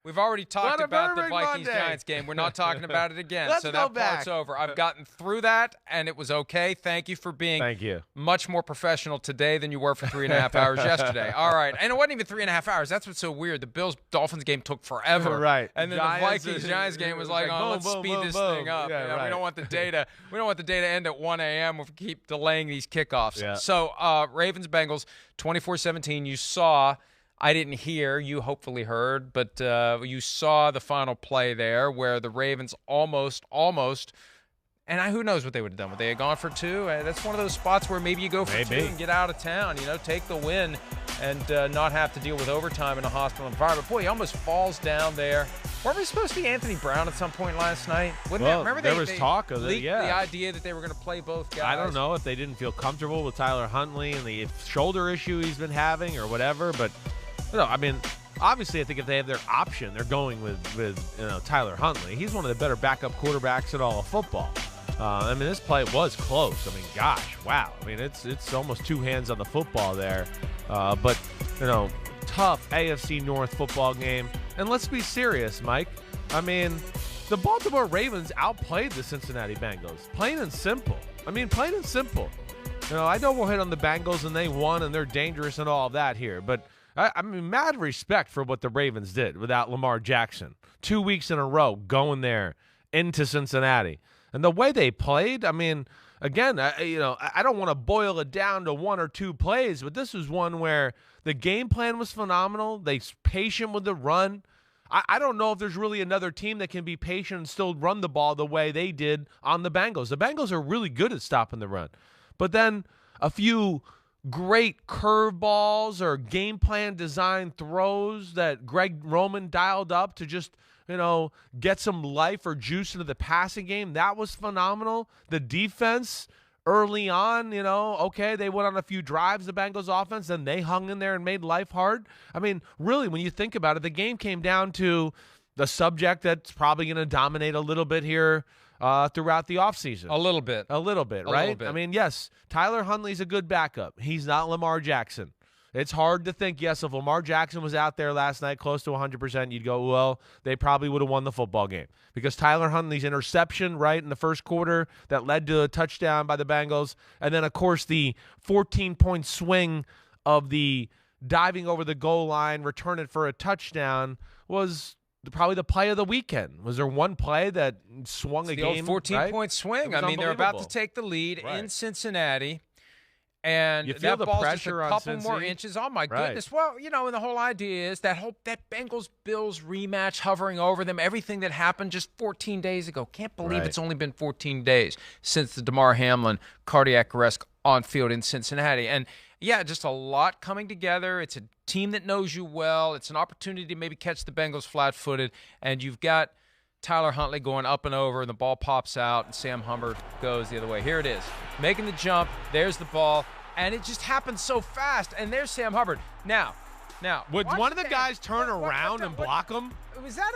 We've already talked What a about the perfect Vikings-Giants Monday. game. We're not talking about it again. Let's so go that part's back. over. I've gotten through that, and it was okay. Thank you for being much more professional today than you were for 3.5 hours yesterday. All right. And it wasn't even 3.5 hours. That's what's so weird. The Bills-Dolphins game took forever. Right. And then the Vikings-Giants game was like, oh, let's speed this thing up. Yeah, right. We don't want the data. We don't want the day to end at 1 a.m. We'll keep delaying these kickoffs. Yeah. So Ravens-Bengals, 24-17. You saw – I didn't hear, you hopefully heard, but you saw the final play there where the Ravens almost, and who knows what they would have done. Would they have gone for two? That's one of those spots where maybe you go for two and get out of town, take the win and not have to deal with overtime in a hostile environment. Boy, he almost falls down there. Weren't we supposed to be Anthony Brown at some point last night? Remember there was talk of it, the idea that they were going to play both guys. I don't know if they didn't feel comfortable with Tyler Huntley and the shoulder issue he's been having or whatever, but no, I mean, obviously, I think if they have their option, they're going with Tyler Huntley. He's one of the better backup quarterbacks in all of football. I mean, this play was close. I mean, gosh, wow. I mean, it's almost two hands on the football there. But tough AFC North football game. And let's be serious, Mike. I mean, the Baltimore Ravens outplayed the Cincinnati Bengals. Plain and simple. I mean, plain and simple. I know we'll hit on the Bengals and they won and they're dangerous and all of that here, but I mean, mad respect for what the Ravens did without Lamar Jackson. 2 weeks in a row going there into Cincinnati. And the way they played, I mean, again, I don't want to boil it down to one or two plays, but this was one where the game plan was phenomenal. They're patient with the run. I don't know if there's really another team that can be patient and still run the ball the way they did on the Bengals. The Bengals are really good at stopping the run. But then a few great curveballs or game plan design throws that Greg Roman dialed up to just, get some life or juice into the passing game. That was phenomenal. The defense early on, they went on a few drives, the Bengals offense, then they hung in there and made life hard. I mean, really, when you think about it, the game came down to the subject that's probably going to dominate a little bit here throughout the offseason. A little bit, right? I mean, yes, Tyler Huntley's a good backup. He's not Lamar Jackson. It's hard to think, yes, if Lamar Jackson was out there last night close to 100%, you'd go, well, they probably would have won the football game. Because Tyler Huntley's interception, right, in the first quarter that led to a touchdown by the Bengals, and then, of course, the 14-point swing of the diving over the goal line, return it for a touchdown was probably the play of the weekend. Was there one play that swung a game? The old 14-point swing. I mean, they're about to take the lead in Cincinnati, and you feel that the ball's pressure just a on couple more Cincy? inches. Oh, my goodness. Well, and the whole idea is that Bengals-Bills rematch hovering over them, everything that happened just 14 days ago. Can't believe it's only been 14 days since the Damar Hamlin cardiac arrest on field in Cincinnati. And, yeah, just a lot coming together. It's a team that knows you well. It's an opportunity to maybe catch the Bengals flat-footed, and you've got Tyler Huntley going up and over, and the ball pops out, and Sam Hubbard goes the other way. Here it is, making the jump. There's the ball, and it just happens so fast, and there's Sam Hubbard. Now, would one of the guys turn around and block him? Was that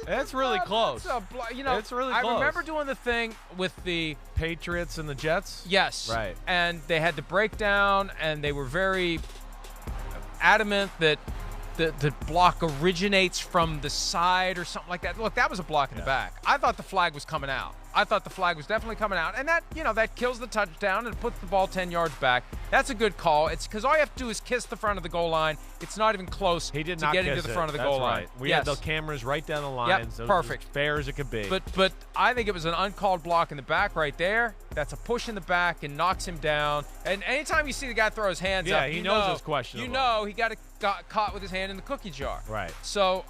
It's really close. It's really I close. remember doing the thing with the Patriots and the Jets? Yes. Right. And they had the breakdown, and they were very adamant that the block originates from the side or something like that. Look, that was a block in the back. I thought the flag was coming out. I thought the flag was definitely coming out. And that, that kills the touchdown and puts the ball 10 yards back. That's a good call. It's because all you have to do is kiss the front of the goal line. It's not even close to getting to the front of the goal line. We had the cameras right down the line. Yep, perfect. As fair as it could be. But I think it was an uncalled block in the back right there. That's a push in the back and knocks him down. And anytime you see the guy throw his hands up, he knows it's questionable. He got caught with his hand in the cookie jar. Right. So,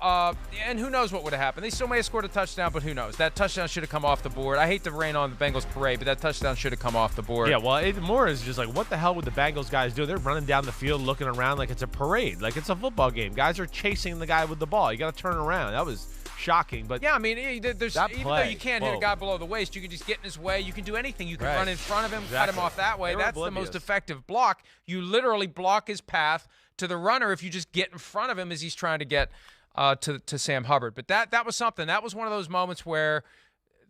and who knows what would have happened. They still may have scored a touchdown, but who knows. That touchdown should have come off the board. I hate to rain on the Bengals parade, but that touchdown should have come off the board. Yeah, well, it more is just like, what the hell would the Bengals guys do? They're running down the field looking around like it's a parade, like it's a football game. Guys are chasing the guy with the ball. You got to turn around. That was shocking. But yeah, I mean, even though you can't hit a guy below the waist, you can just get in his way. You can do anything. You can run in front of him, cut him off that way. That's the most effective block. You literally block his path to the runner if you just get in front of him as he's trying to get to Sam Hubbard. But that was something. That was one of those moments where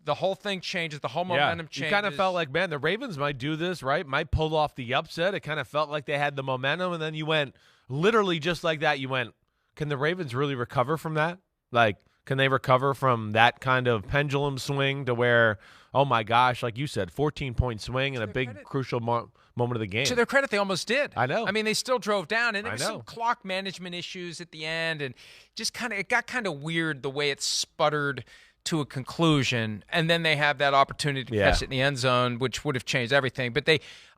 the whole thing changes, the whole momentum changes. You kind of felt like, man, the Ravens might do this, right? Might pull off the upset. It kind of felt like they had the momentum, and then you went literally just like that. You went, can the Ravens really recover from that? Like, can they recover from that kind of pendulum swing to where, oh my gosh, like you said, 14-point swing and a big crucial moment of the game? To their credit, they almost did. I know. I mean, they still drove down, and there was some clock management issues at the end, and just it got kind of weird the way it sputtered to a conclusion, and then they have that opportunity to catch it in the end zone, which would have changed everything. But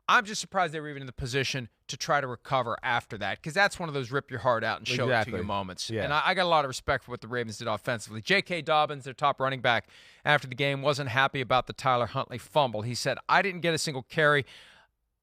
I'm just surprised they were even in the position to try to recover after that, because that's one of those rip your heart out and show it to you moments. Yeah. And I got a lot of respect for what the Ravens did offensively. J.K. Dobbins, their top running back, after the game wasn't happy about the Tyler Huntley fumble. He said, I didn't get a single carry.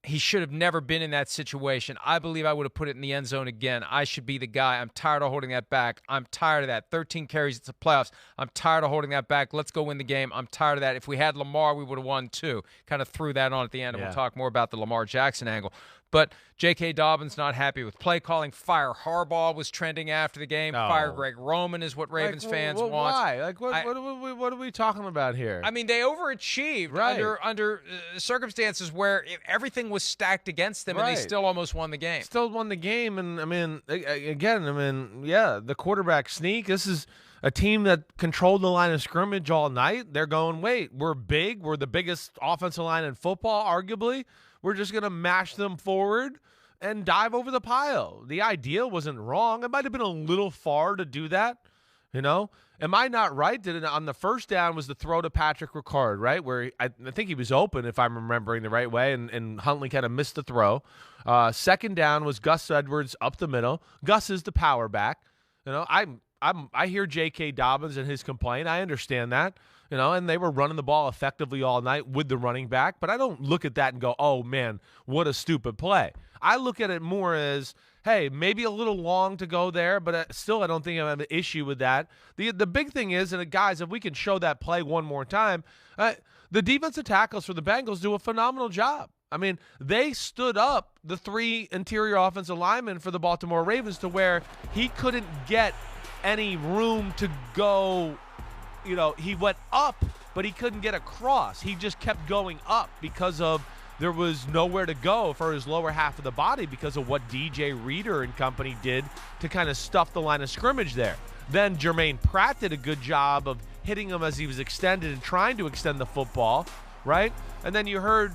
He should have never been in that situation. I believe I would have put it in the end zone again. I should be the guy. I'm tired of holding that back. I'm tired of that. 13 carries, it's the playoffs. I'm tired of holding that back. Let's go win the game. I'm tired of that. If we had Lamar, we would have won too. Kind of threw that on at the end, and we'll talk more about the Lamar Jackson angle. But J.K. Dobbins not happy with play calling. Fire Harbaugh was trending after the game. Fire Greg Roman is what Ravens fans want. Why? Like, what are we talking about here? I mean, they overachieved under circumstances where everything was stacked against them, and they still almost won the game. Still won the game, and I mean, again, the quarterback sneak. This is a team that controlled the line of scrimmage all night. They're going, wait, we're big. We're the biggest offensive line in football, arguably. We're just going to mash them forward and dive over the pile. The idea wasn't wrong. It might have been a little far to do that, Am I not right? On the first down was the throw to Patrick Ricard, right? Where I think he was open, if I'm remembering the right way, and Huntley kind of missed the throw. Second down was Gus Edwards up the middle. Gus is the power back. I hear J.K. Dobbins and his complaint. I understand that. And they were running the ball effectively all night with the running back. But I don't look at that and go, oh, man, what a stupid play. I look at it more as, hey, maybe a little long to go there, but still I don't think I have an issue with that. The big thing is, and guys, if we can show that play one more time, the defensive tackles for the Bengals do a phenomenal job. I mean, they stood up the 3 interior offensive linemen for the Baltimore Ravens to where he couldn't get any room to go. He went up, but he couldn't get across. He just kept going up because there was nowhere to go for his lower half of the body because of what DJ Reader and company did to kind of stuff the line of scrimmage there. Then Jermaine Pratt did a good job of hitting him as he was extended and trying to extend the football, right? And then you heard,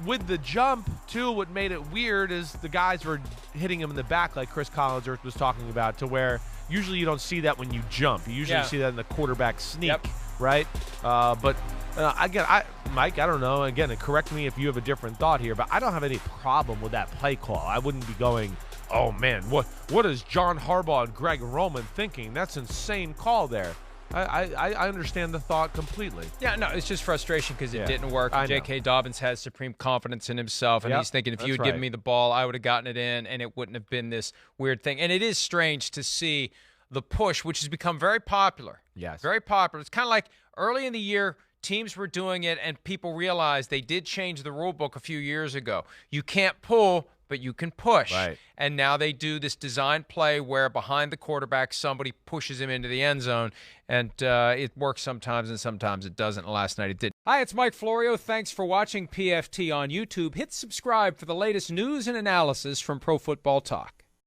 with the jump, too, what made it weird is the guys were hitting him in the back like Chris Collinsworth was talking about, to where usually you don't see that when you jump. You usually see that in the quarterback sneak, right? But again, Mike, I don't know. Again, correct me if you have a different thought here, but I don't have any problem with that play call. I wouldn't be going, oh, man, what is John Harbaugh and Greg Roman thinking? That's an insane call there. I understand the thought completely. Yeah, no, it's just frustration because it didn't work. J.K. Dobbins has supreme confidence in himself, and he's thinking, if you had given me the ball, I would have gotten it in, and it wouldn't have been this weird thing. And it is strange to see the push, which has become very popular. Yes. Very popular. It's kind of like early in the year, teams were doing it, and people realized they did change the rule book a few years ago. You can't pull, but you can push. Right. And now they do this design play where behind the quarterback, somebody pushes him into the end zone, and it works sometimes and sometimes it doesn't. Last night it did. Hi, it's Mike Florio. Thanks for watching PFT on YouTube. Hit subscribe for the latest news and analysis from Pro Football Talk.